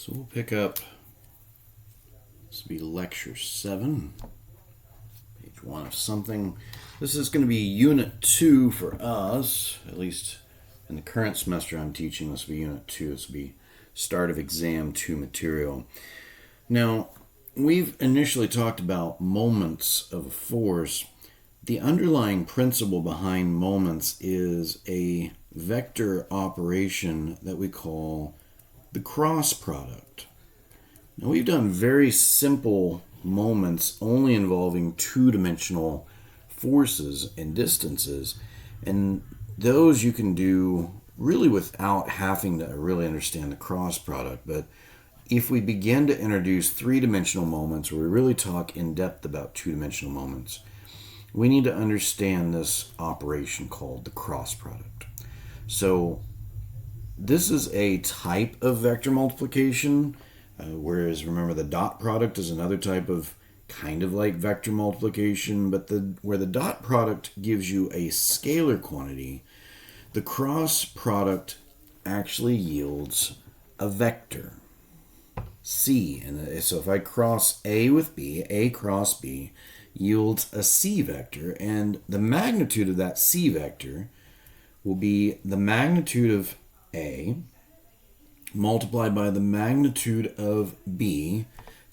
So we'll pick up, this will be lecture 7, page 1 of something. This is going to be unit 2 for us, at least in the current semester I'm teaching. This will be unit 2. This will be start of exam 2 material. Now, we've initially talked about moments of a force. The underlying principle behind moments is a vector operation that we call the cross product. Now, we've done very simple moments only involving two-dimensional forces and distances, and those you can do really without having to really understand the cross product. But if we begin to introduce three-dimensional moments, where we really talk in depth about two-dimensional moments, we need to understand this operation called the cross product. So this is a type of vector multiplication, whereas remember the dot product is another type of kind of like vector multiplication, but where the dot product gives you a scalar quantity, the cross product actually yields a vector, C. And so if I cross A with B, A cross B yields a C vector, and the magnitude of that C vector will be the magnitude of A multiplied by the magnitude of B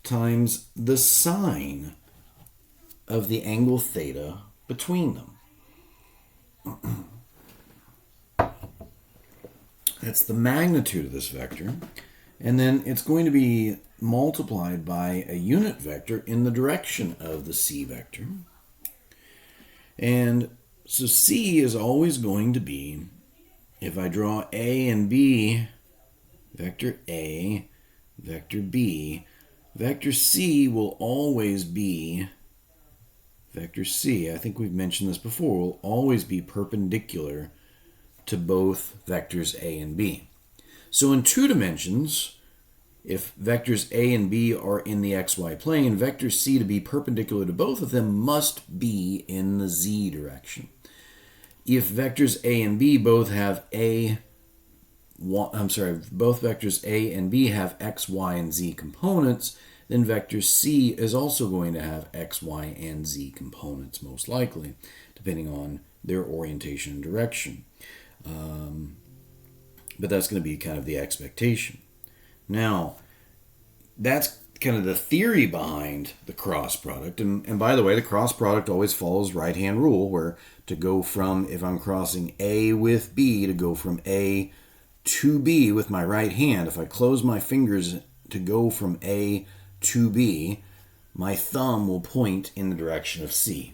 times the sine of the angle theta between them. That's the magnitude of this vector, and then it's going to be multiplied by a unit vector in the direction of the C vector. And so C is always going to be, if I draw A and B, vector A, vector B, vector C will always be, vector C, I think we've mentioned this before, will always be perpendicular to both vectors A and B. So in two dimensions, if vectors A and B are in the xy plane, vector C to be perpendicular to both of them must be in the z direction. If vectors A and B both have both vectors A and B have x, y, and z components, then vector C is also going to have x, y, and z components, most likely, depending on their orientation and direction. But that's going to be kind of the expectation. Now, that's kind of the theory behind the cross product. And by the way, the cross product always follows right-hand rule, where to go from, if I'm crossing A with B, to go from A to B with my right hand, if I close my fingers to go from A to B, my thumb will point in the direction of C.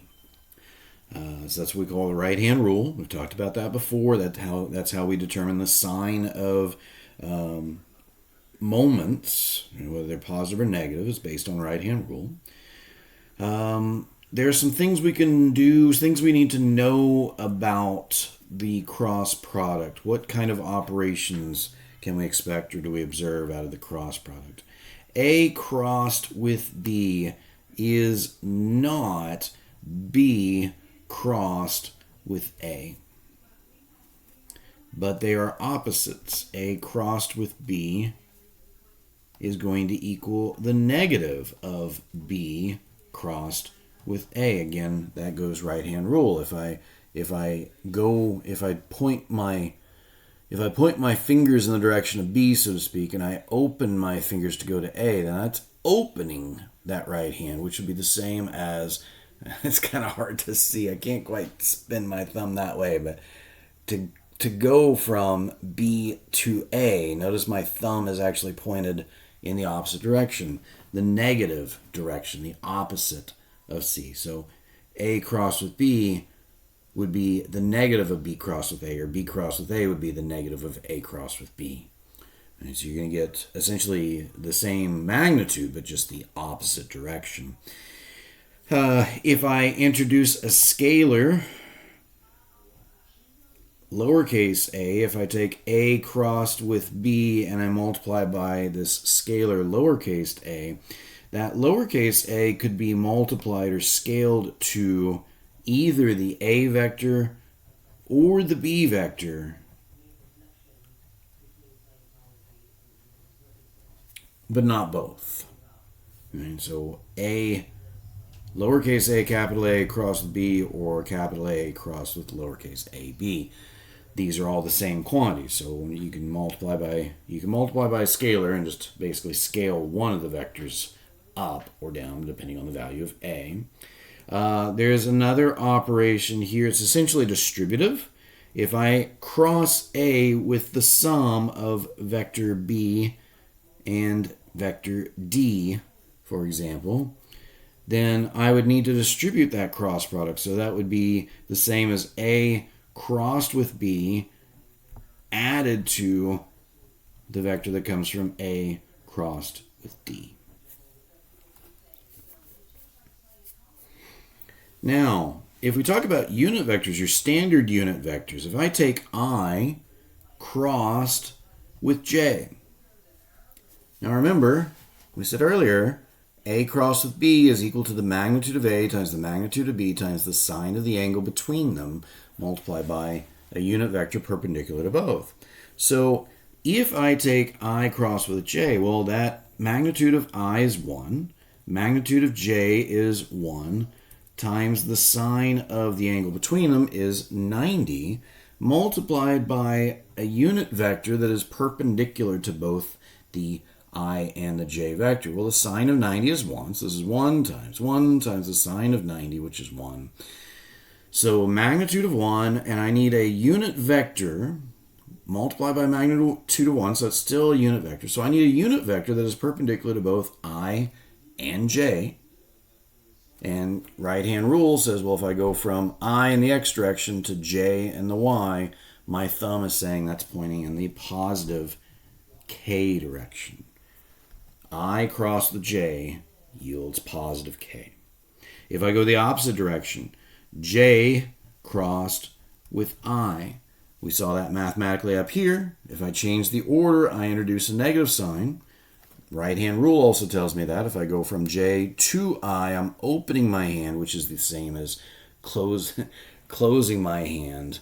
So that's what we call the right-hand rule. We've talked about that before. That's how we determine the sign of moments, whether they're positive or negative, is based on right-hand rule. There are some things we can do, things we need to know about the cross product. What kind of operations can we expect or do we observe out of the cross product? A crossed with B is not B crossed with A, but they are opposites. A crossed with B is going to equal the negative of B crossed with A. Again, that goes right-hand rule. If I point my fingers in the direction of B, so to speak, and I open my fingers to go to A, then that's opening that right hand, which would be the same as, it's kind of hard to see. I can't quite spin my thumb that way, but to go from B to A, notice my thumb is actually pointed in the opposite direction, the negative direction, the opposite of C. So A crossed with B would be the negative of B crossed with A, or B crossed with A would be the negative of A crossed with B. And so you're going to get essentially the same magnitude, but just the opposite direction. If I introduce a scalar, lowercase a, if I take A crossed with B and I multiply by this scalar lowercase a, that lowercase a could be multiplied or scaled to either the A vector or the B vector but not both. And so A, lowercase a, capital A crossed with B, or capital A crossed with lowercase a, B. These are all the same quantities, so you can multiply by a scalar and just basically scale one of the vectors up or down depending on the value of A. There's another operation here. It's essentially distributive. If I cross A with the sum of vector B and vector D, for example, then I would need to distribute that cross product. So that would be the same as A crossed with B added to the vector that comes from A crossed with D. Now, if we talk about unit vectors, your standard unit vectors, if I take I crossed with J. Now remember, we said earlier, A crossed with B is equal to the magnitude of A times the magnitude of B times the sine of the angle between them multiplied by a unit vector perpendicular to both. So if I take I crossed with J, well, that magnitude of I is 1, magnitude of J is 1, times the sine of the angle between them is 90, multiplied by a unit vector that is perpendicular to both the I and the J vector. Well, the sine of 90 is 1, so this is 1 times the sine of 90, which is 1. So magnitude of 1, and I need a unit vector multiplied by magnitude of 1, so it's still a unit vector. So I need a unit vector that is perpendicular to both I and J. And right-hand rule says, well, if I go from I in the x direction to J in the y, my thumb is saying that's pointing in the positive k direction. I crossed the J yields positive k. If I go the opposite direction, J crossed with I. We saw that mathematically up here. If I change the order, I introduce a negative sign. Right-hand rule also tells me that if I go from J to I, I'm opening my hand, which is the same as closing my hand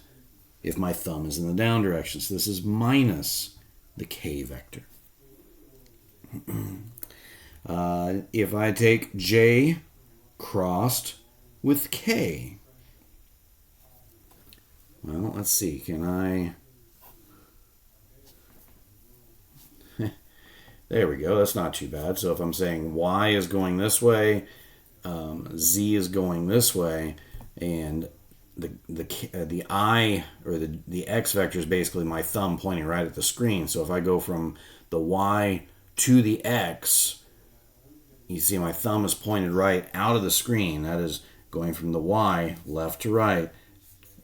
if my thumb is in the down direction. So this is minus the k vector. If I take J crossed with K, well, let's see, can I... There we go, that's not too bad. So if I'm saying Y is going this way, Z is going this way, and the I, or the X vector is basically my thumb pointing right at the screen. So if I go from the Y to the X, you see my thumb is pointed right out of the screen. That is going from the Y left to right,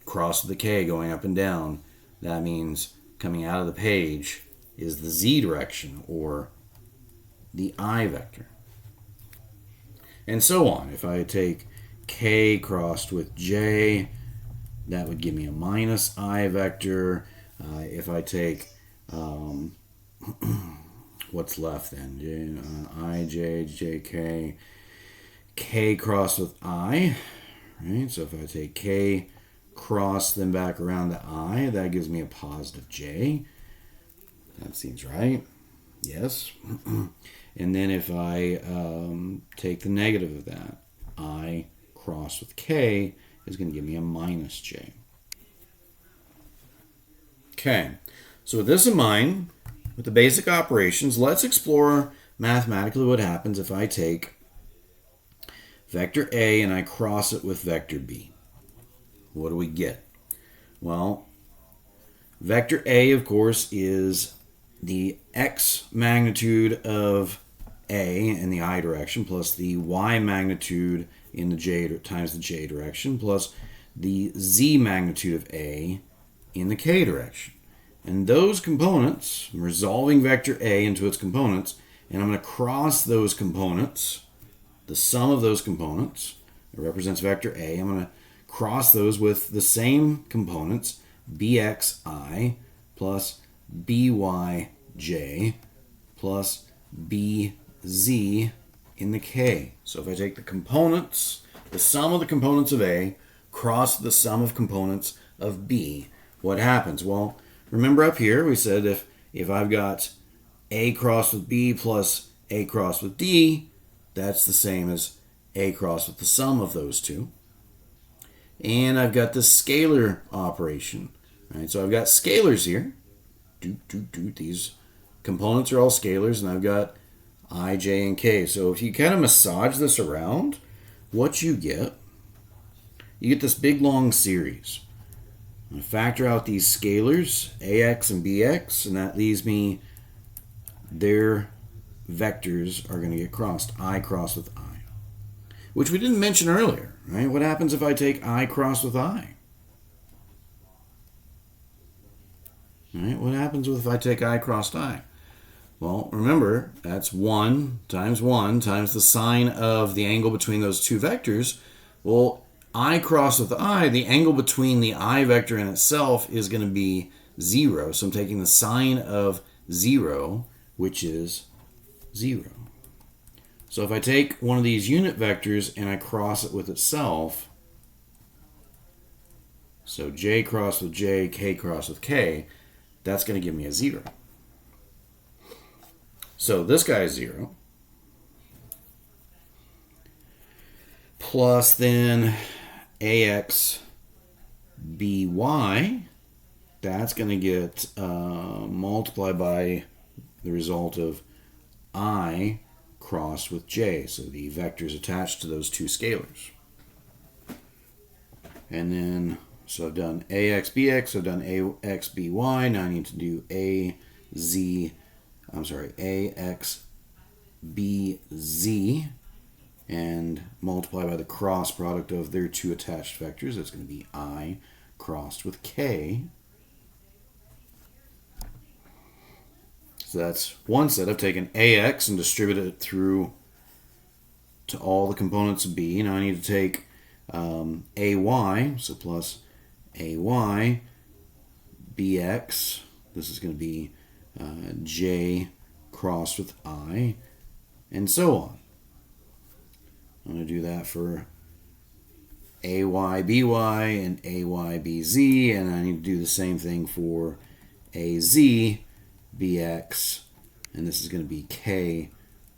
across the K going up and down. That means coming out of the page is the Z direction, or the I vector. And so on. If I take K crossed with J, that would give me a minus I vector. If I take, what's left then? I, J, J, K. K crossed with I, right? So if I take K cross then back around to I, that gives me a positive J. That seems right. Yes. And then if I take the negative of that, I crossed with K is going to give me a minus J. Okay. So with this in mind, with the basic operations, let's explore mathematically what happens if I take vector A and I cross it with vector B. What do we get? Well, vector A, of course, is the x magnitude of A in the I direction plus the y magnitude in the J times the J direction plus the z magnitude of A in the K direction. And those components, I'm resolving vector A into its components, and I'm going to cross those components, the sum of those components, it represents vector A. I'm going to cross those with the same components, bxi plus byj plus bz in the K. So if I take the components, the sum of the components of A, cross the sum of components of B, what happens? Well, remember up here we said if I've got A crossed with B plus A crossed with D, that's the same as A crossed with the sum of those two. And I've got this scalar operation. Right? So I've got scalars here. These components are all scalars, and I've got I, J, and K. So if you kind of massage this around, what you get this big long series. I'm going to factor out these scalars, AX and BX, and that leaves me their vectors are going to get crossed. I crossed with I. Which we didn't mention earlier, right? What happens if I take I crossed with I? Right? What happens if I take I crossed I? Well, remember, that's 1 times the sine of the angle between those two vectors. Well, I crossed with I, the angle between the I vector and itself is going to be 0. So I'm taking the sine of 0, which is 0. So if I take one of these unit vectors and I cross it with itself, so J crossed with J, K crossed with K, that's going to give me a 0. So this guy is 0. Plus then AX BY, that's going to get multiplied by the result of I crossed with J. So the vectors attached to those two scalars. And then, so I've done AX BX, I've done AX BY. Now I need to do AX BZ and multiply by the cross product of their two attached vectors. That's going to be I crossed with K. So that's one set. I've taken AX and distributed it through to all the components of B. Now I need to take AY, so plus AY, BX. This is going to be J crossed with I, and so on. I'm going to do that for AYBY and AYBZ, and I need to do the same thing for AZBX, and this is going to be K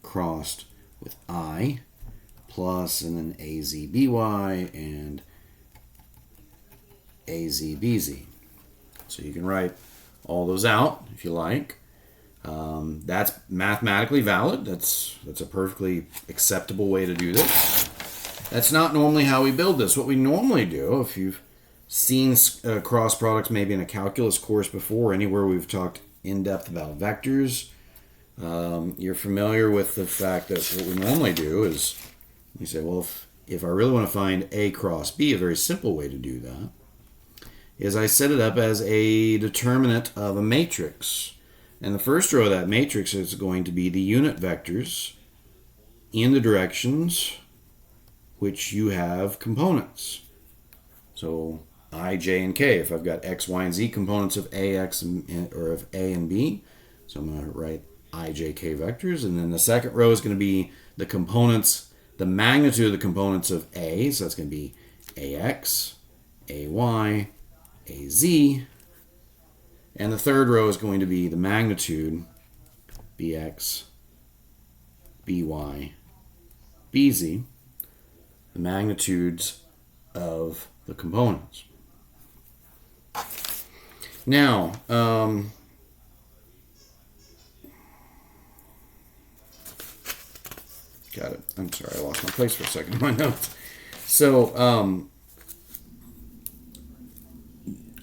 crossed with I, plus, and then AZBY and AZBZ. So you can write all those out if you like. That's mathematically valid. That's a perfectly acceptable way to do this. That's not normally how we build this. What we normally do, if you've seen cross products maybe in a calculus course before, anywhere we've talked in depth about vectors, you're familiar with the fact that what we normally do is you say, well, if I really want to find A cross B, a very simple way to do that is I set it up as a determinant of a matrix. And the first row of that matrix is going to be the unit vectors in the directions which you have components. So I, J, and K, if I've got X, Y, and Z components of A, X, or of A and B. So I'm going to write I, J, K vectors. And then the second row is going to be the components, the magnitude of the components of A. So that's going to be AX, AY, AZ. And the third row is going to be the magnitude, BX, BY, BZ, the magnitudes of the components. Now, got it. I'm sorry, I lost my place for a second in my notes. So,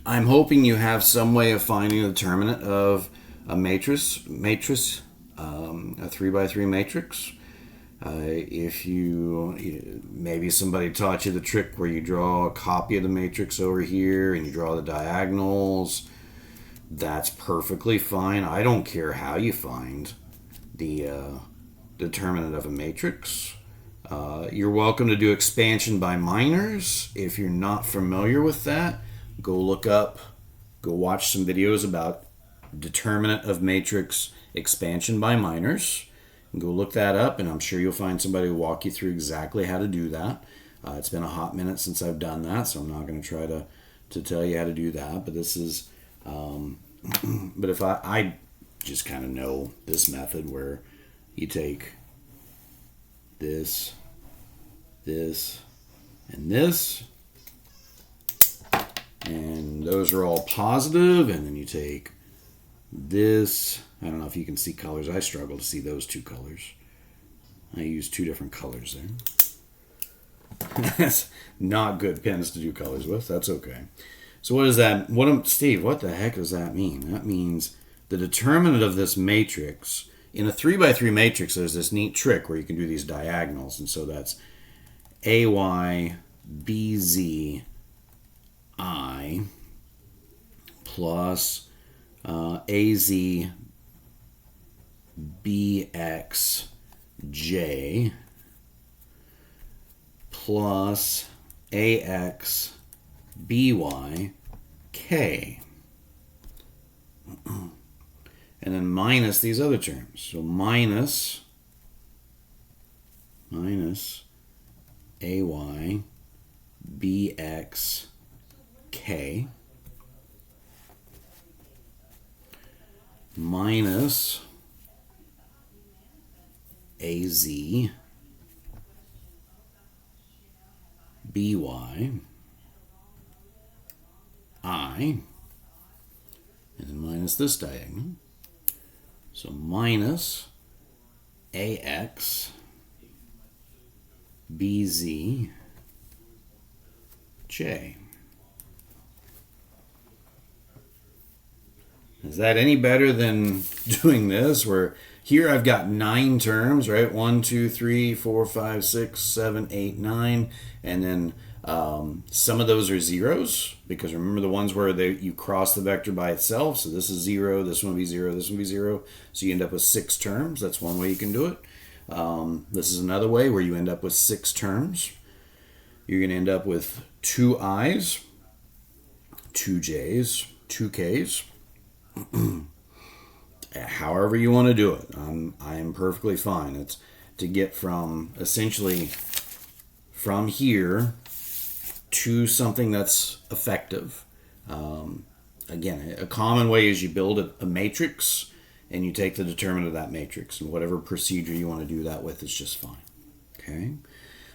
I'm hoping you have some way of finding the determinant of a matrix, a 3x3 matrix. If maybe somebody taught you the trick where you draw a copy of the matrix over here and you draw the diagonals, that's perfectly fine. I don't care how you find the determinant of a matrix. You're welcome to do expansion by minors. If you're not familiar with that, go watch some videos about determinant of matrix expansion by minors. Go look that up, and I'm sure you'll find somebody who will walk you through exactly how to do that. It's been a hot minute since I've done that, so I'm not going to try to tell you how to do that. But this is, but if I just kind of know this method where you take this, this, and this, and those are all positive, and then you take this. I don't know if you can see colors. I struggle to see those two colors. I use two different colors there. That's not good pens to do colors with. That's okay. So what is that? Steve, what the heck does that mean? That means the determinant of this matrix. In a 3x3 matrix, there's this neat trick where you can do these diagonals. And so that's AY, BZ, I plus AZ, BX, J plus AX, BY, K. And then minus these other terms. So minus AY, BX, K minus AZ, BY, I, and then minus this diagonal. So minus AX, BZ, J. Is that any better than doing this, where here I've got 9 terms, right? 1, 2, 3, 4, 5, 6, 7, 8, 9. And then some of those are zeros, because remember the ones where you cross the vector by itself. So this is 0, this one will be 0, this one will be 0. So you end up with 6 terms. That's one way you can do it. This is another way where you end up with 6 terms. You're going to end up with 2 I's, 2 J's, 2 K's. However you want to do it, I am perfectly fine. It's to get from essentially from here to something that's effective. Again, a common way is you build a matrix and you take the determinant of that matrix, and whatever procedure you want to do that with is just fine. Okay,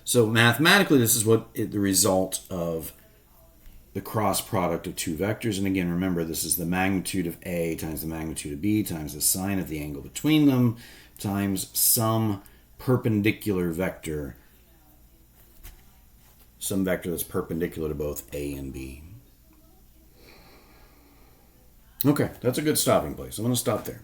so mathematically, this is what the result of the cross product of 2 vectors. And again, remember, this is the magnitude of A times the magnitude of B times the sine of the angle between them times some perpendicular vector, some vector that's perpendicular to both A and B. Okay, that's a good stopping place. I'm going to stop there.